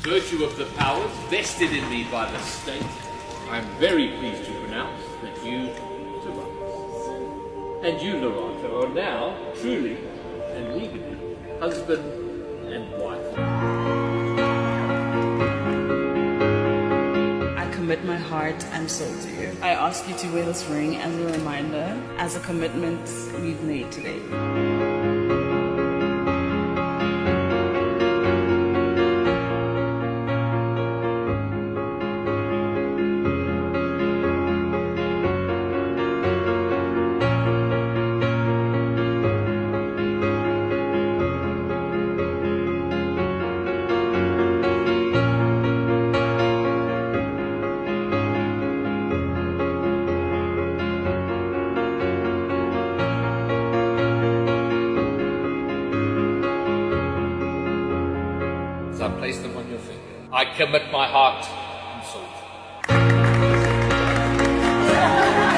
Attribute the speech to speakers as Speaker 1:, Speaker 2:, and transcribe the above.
Speaker 1: virtue of the powers vested in me by the state, I am very pleased to pronounce that you survive. And you, Lerato, are now truly and legally husband and wife.
Speaker 2: I commit my heart and soul to you. I ask you to wear this ring as a reminder, as a commitment we've made today.
Speaker 1: I place them on your finger. I commit my heart and soul to you.